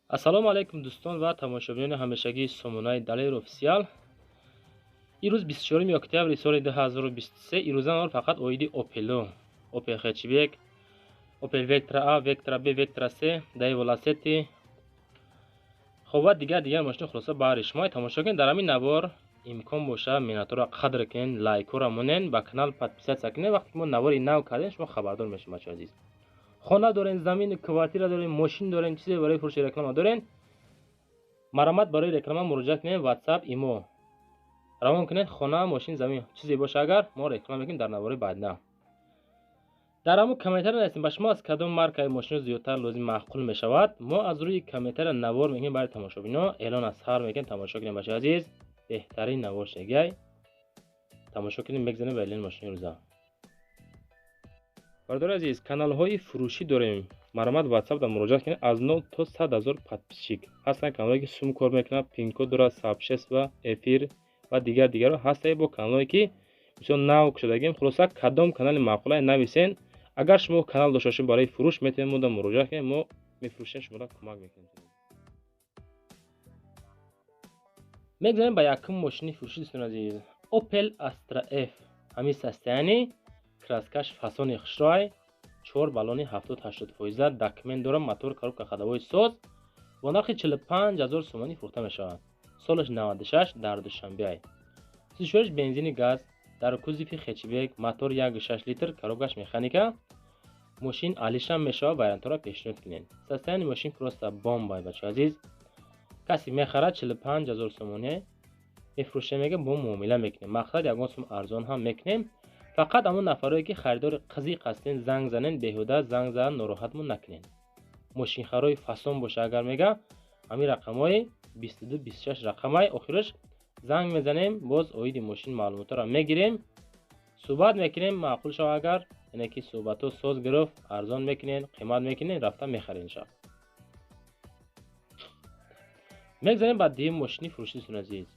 ассалому алайкум дӯстон ва тамошобинони ҳамешагии сомонаи Далер офисиал. Ирӯз 24 октябри соли 2023. Ирӯза ман фақат оиди Opel Hatchback, Opel Vectra A, Vectra B, Vectra C, Daewoo Lacetti хоб дигар машини хулоса баҳри шумо тамошо кунед. Дар ҳамин навор имкон боша миннатҳоро қадр кунед, лайкҳоро монед, ба канал подписатсия кунед. Вақте ки мо навори нав кардем шумо хабардор мешавед. бачаҳои азиз, хона дорен, замин, квартира дорен, машин дорен, чизе барои фурӯши реклама дорен, марамат барои реклама муроҷиат кунед. WhatsApp имо равон кунед. хона, машин, замин чизе боша, агар мо реклама мекунем дар навори баъдина. дар ҳамун комментария ҳастем. ба шумо аз кадом маркаи машин зиёдтар лозим маъқул мешавад? мо аз рӯи комментария навор мекунем барои тамошобино. эълон аз сар мекунем. тамошо кунем бачаҳои азиз. беҳтарин навор шегай тамошо кунем. мегзанем ба эълони машини рӯза. бардори азиз, каналҳои фурӯшӣ дорем. марамат WhatsApp дар муроҷиат кунед. аз 0 то 100 000 подписчик ҳастанд. каналҳое ки сум кор мекунанд, пинкод дорад, сабшест ва эфир ва дигарро ҳастанд. бо каналҳое ки бисёр нав кушодагим. хулоса кадом канали маъқулае нависен. агар шумо канал дошта бошед барои фурӯш, метавонед мо дар муроҷиат кунед. мо мефурӯшем, шуморо кӯмак мекунем. мегзанем ба якум машини фурӯшӣ. дӯстон азиз, Opel Astra F. ҳамин состоянии краскаш фасони хушрой, 4 баллони 70-80%, документ дорад. мотор, коробка ходовой соз бо нархи 45000 сомонӣ фурӯхта мешавад. солаш 96 дар душанбе. 36 бензини газ дар кузови хэтчбек, мотор 1.6 литр, коробкаш механика. машин алишам мешавад. вариантҳоро пешниҳод кунед. состоянии машин просто бомба бачаҳои азиз. касе мехарад 45000 сомонӣ мефурӯшем, мега бо муомила мекунем. мақсад ягон сум арзон ҳам мекунем. фақат ҳамон нафарое ки харидори қазиқ ҳастен занг занен, беҳуда занг зан нороҳатмон накунед. мошинхарои фасон боша агар мега ҳамин рақамҳои 22-26 рақамай охираш занг мезанем. боз оиди машин маълумотаро мегирем, суҳбат мекунем. маъқул шава агар яъне ки суҳбатҳо соз гирифт, арзон мекунед, қимат мекунед, рафта мехаред шав. мегзанем ба дим машини фурӯшӣ. дӯстон азиз,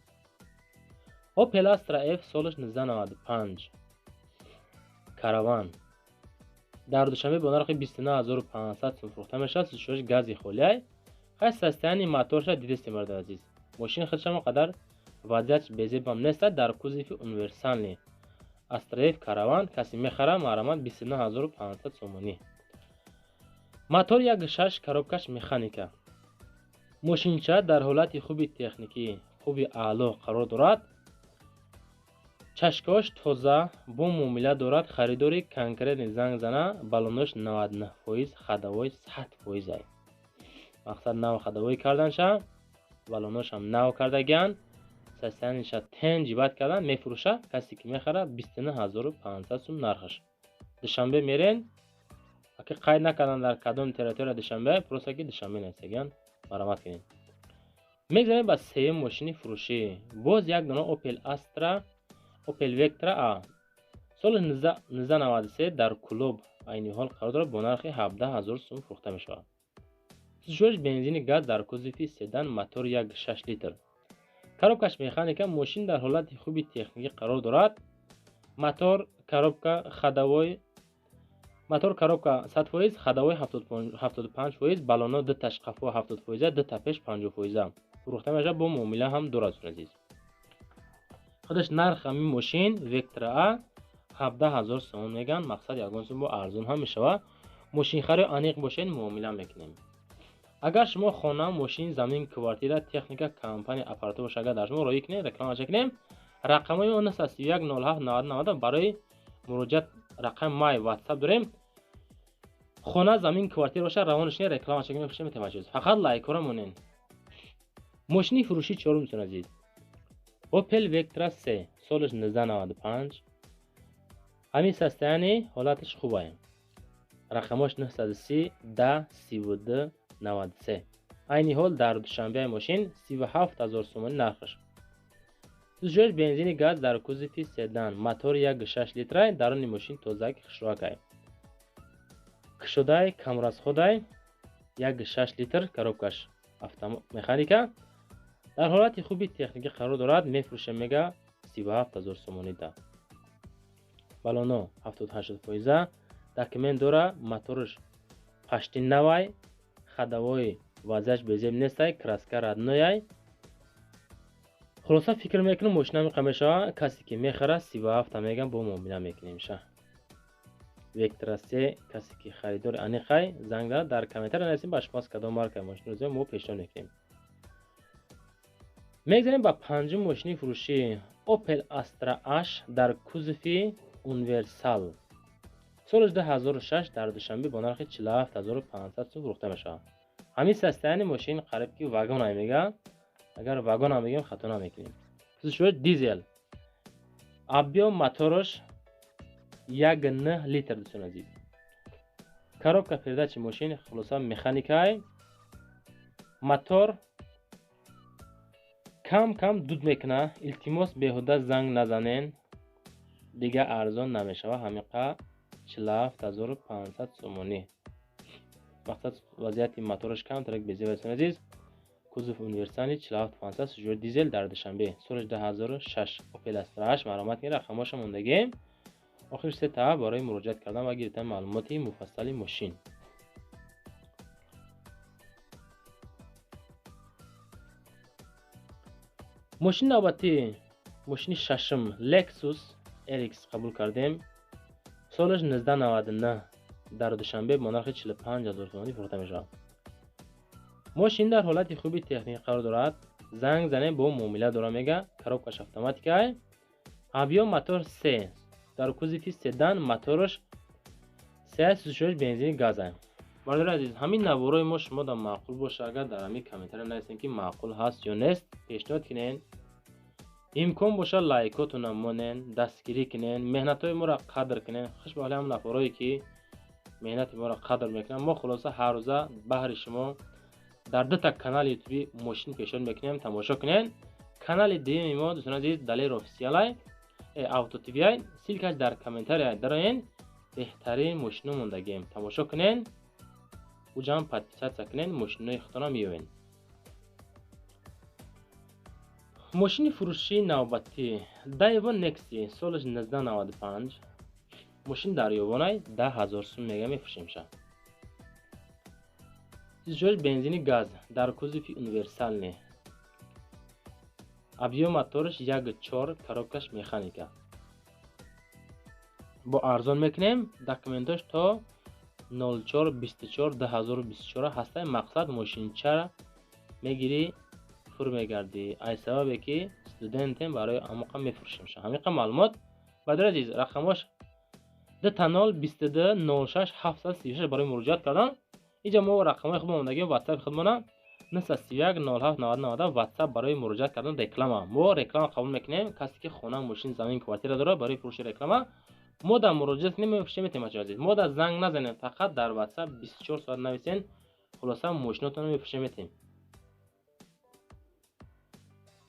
Opel Astra F солаш 1995 караван дар душанбе бо нархи 29500 сум фурӯхта мешавад. 36 гази холиай. ҳай состоянии моторша дидестем бардор азиз. машин худшам қадар вазиятш безебам нест. дар кузови универсални Astra F караван касе мехара маърамат 29500 сомонӣ. мотор 1.6, коробкаш механика. машинча дар ҳолати хуби техникӣ, хуби аъло қарор дорад. чашкаош тоза бо муомила дорад. харидори конкретни занг зана. баллонош 99%, ходовой 100%. мақсад нав ходовой карданша, баллоношам нав кардагиан. состояниша тен ҷибат кардан. мефурӯша касе ки мехара 29500 сум нархаш. душанбе мерен. аки қайд накардан дар кадом территория душанбе, просто ки душанбе нестагиан марамат кунед. мегзанем ба сеюм машини фурӯшӣ. боз як дона Opel Astra, Opel Vectra A. соли 1993 дар клуб айни ҳол қарор дорад. бо нархи 17000 сум фурӯхта мешавад. 36 бензини газ дар кузови седан, мотор 1.6 литр, коробкаш механика. машин дар ҳолати хуби техникӣ қарор дорад. мотор, коробка ходовой, мотор, коробка 100%, ходовой 75%, баллоно ду ташқафо 70%, ду тапеш 50%. фурӯхта мешавад. бо муомила ҳам дорад. азиз, худаш нарх ҳамин машин Vectra A 17000 сомон меган. мақсад ягон сум бо арзон ҳам мешавад. машинхари аниқ бошед, муомила мекунем. агар шумо хона, машин, замин, квартира, техника, компания, аппарати боша, агар дар шумо роӣ кунед, реклама чакнем. рақамҳои он 31 07 90 барои муроҷиат рақам май WhatsApp дорем. хона, замин, квартира боша, равонишне реклама чакнем. метавонед фақат лайкҳоро монед. машини фурӯшӣ чорум. дӯстон азиз, Opel Vectra C солаш 1995. ҳамин состоянии ҳолаташ хубае. рақамош 930 10 32 93. айни ҳол дар душанбе машин 37000 сомонӣ нархаш. 36 бензини газ дар кузови седан, мотор 1.6 литра, даруни машин тозак хушрокай. кушодай камразходай 1.6 литр, коробкаш автомеханика. дар ҳолати хуби техникӣ қарор дорад. мефурӯшем, мега 37000 сомонӣ да. баллоно 70-80%, документ дора. моторш пашти навай, ходовой вазиаш безеб нестай, краска раднояй. خلاصه فکر میکنم ماشین قمشا کسی که میخره 37 میگم با مؤمنه میکنیم شه وکتور 3 کسی که خریدار انیخای زنگ زد در کامنتر نویسیم باش پاس کدام مارک ماشین رو ما پیشنهاد میکنیم. میگذاریم با پنجم ماشین فروشی اوپل استرا اش در کوزفی اونیورسال سالش 2006 در دوشنبه با نرخ 47500 سوم فروخته میشه. همین سسته‌ترین ماشین قریب که واگن میگه، اگر واگن هم بگیم خطا نمیکنیم. شو دیزل ابیو موتورش 1.9 لیتر دوستان عزیز. коробка передачи ماشین خلاصا مکانیکای موتور کم دود میکنه. التماس بیهوده زنگ نزنین دیگه ارزان نمیشه. همینقدر 47500 سومونی. مقصد وضعیت موتورش کم ترک بیزی دوستان عزیز. کوزف اونیورسالی 47500 سوژور دیزل در دوشنبه سال 2006 اوپل استرا اش مرامت کی رقمش موندگی. آخر سه تا برای مراجعه کردن و گرفتن معلومات مفصل ماشین. ماشین نوبتی ماشین ششم لکسوس RX قبول کردیم. سالش 1999 در دوشنبه با نرخ 45000 تومانی فروخته میشه. ماشین در حالت خوبی تکنیک قرار دارد. زنگ زنه با معامله داره میگه. коробкаш автоматикай. ابیو موتور 3 در کوزفی سدان موتورش 336 بنزین گاز است. برادر عزیز همین نوارای ما شما در معقول باشه اگر در همین کامنتر نویسین که معقول هست یا نیست پیشنهاد کنین. امکان باشه لایکاتون مونن دستگیری کنین مهنتای ما را قدر کنین. خوش به حال هم نفرایی که مهنت ما را قدر میکنن. ما خلاصه هر روزه بهر شما در دو تا کانال یوتیوبی ماشین پیشنهاد میکنیم تماشا کنین. کانال دیم ما دوستان عزیز دلیل آفیشیال اوتو تی وی سیلکش در کامنتر دارین. بهترین ماشین موندگیم تماشا کنین و جام پادپیسات کنین ماشینای خودتون میوین. ماشین فروشی نوبتی دایوان نکسی سالش 1995 ماشین در یوونای 10000 سوم میگه میفروشیم شه. جوش بنزینی گاز در کوزفی اونیورسال نه. ابیو موتورش 1.4 коробкаш مکانیکا. با ارزان میکنیم داکومنتاش تا 04/24/2024 هسته. مقصد ماشین چرا میگیری فور میگردی ای سببه که استودنتیم برای اموقا میفروشیم شه. همینقدر معلومات برادر عزیز رقمش 206 برای مراجعه کردن. اینجا ما رقمای خود موندگی واتساپ خودمون 931 07 واتساپ برای مراجعه کردن رکلام ما رکلام قبول میکنیم. کسی که خونه ماشین زمین کوارتیر داره برای فروش رکلام ما در مراجعه نمیفروشیم. میتونید ما در زنگ نزنید فقط در واتساپ 24 ساعت نویسین خلاصا ماشیناتون رو میفروشیم.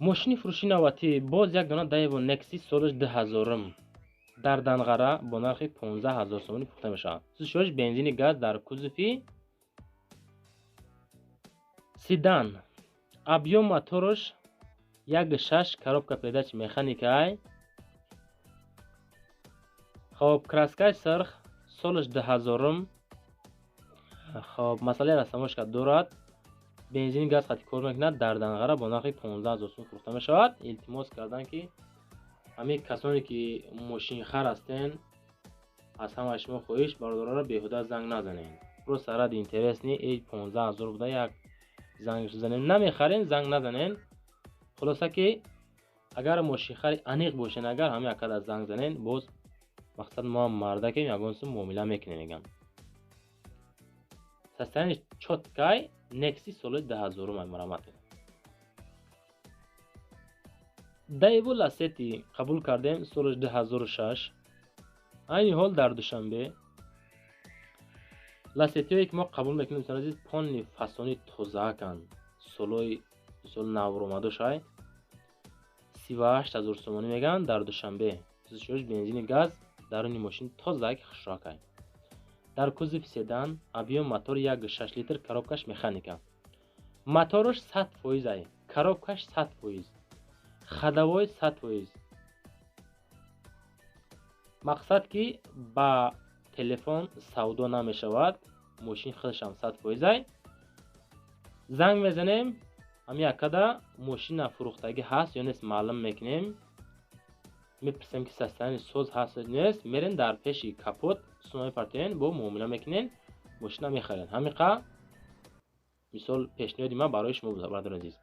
ماشین فروشی نوبتی باز یک دونه دایوان نکسی سالش 2000 در دنغره با نرخ 15000 سومانی فروخته میشه. سوژش بنزین گاز در کوزفی سیدان ابیو موتورش 1.6 коробка передач مکانیکای. خب краскай سرخ سالش 2000 خب مسئله رسمش که دارد. بنزین گاز خاطی کار میکنه در دنغره با نرخ 15000 سوم فروخته میشود. التماس کردن که همه کسانی که ماشین خر هستن از همه شما خواهش برادران بیهوده زنگ نزنین. رو سرد اینترس نی ای 15000 بوده یک زنگ زنین نمیخرین زنگ نزنین. خلاصه که اگر ماشین خری انیق باشین اگر همه اکد از زنگ زنین باز مقصد ما مرده که یگان سو معامله میکنین. میگم سستن چوتکای نکسی سال 2000 مرامت دایو لاستی قبول کردیم سالش 2006 این حال در دوشنبه لاستی هایی که ما قبول میکنیم دوستان عزیز پانی فسانی توزه کن سال نو اومده شای 38000 سومانی میگن در دوشنبه. سوژش بنزین گاز درون ماشین توزه که خشراکای در کوزف سدان ابیو موتور 1.6 لیتر коробкаш مکانیکا. موتورش 100% ای коробкаш 100% خدوای 100%. مقصد که با تلفن سودا نمیشود. ماشین خودش هم 100% ای. занг мезанем, ҳам якада мошина фурӯхтагӣ ҳаст ё нест маълум мекунем, мепурсем ки састани соз ҳаст ё нест, мерен дар пеши капот сумои партиен бо муомила мекунен, мошина мехарен. ҳамиқа мисол пешниҳоди ман барои шумо буд. барадарони азиз,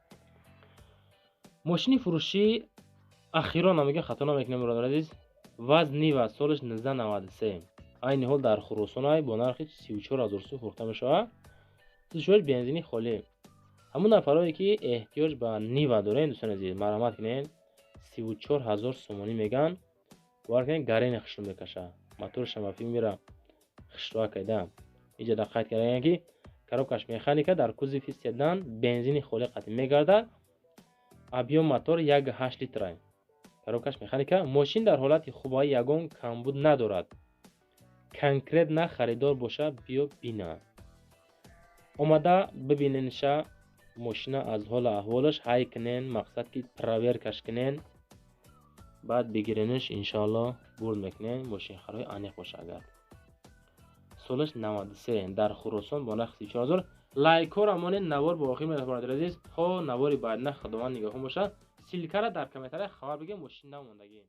мошини фурӯшӣ ахирона мегӯям хато намекунем бародари азиз, вазн нива солиш 1993 айни ҳол дар Хуросонай бо нархи 34000 сум фурӯхта мешавад. сӯзишҳои бензини холӣ. ҳамон нафароне ки эҳтиёҷ ба нива дорен, дӯстони азиз, марҳамат кунен, 34000 сомонӣ меган. бовар кунед гарени хишту мекаша, моториша мафӣ мира хиштуа кайда. иҷода қайд кардаен ки коробкаш механика дар кузови седан бензини холӣ қатъи мегардад. объём мотор 1.8 литр ай. коробкаш механика. мошин дар ҳолати хубои ягон камбуд надорад. конкретна харидор боша биё бина. омада бибиненша мошина аз ҳола аҳволаш ҳай кунен, мақсад ки проверкаш кунен, баъд бигирениш иншоалло бурд мекунен. мошинхарои аниқ боша. агар солаш 93 дар Хуросон бо нархи 34000. лайкора монен навор бо охир мерафт бародари азиз. хо навори баъдина худованд нигоҳон бошад. силкара дар комментария хабар бигем, мошин намондагӣ.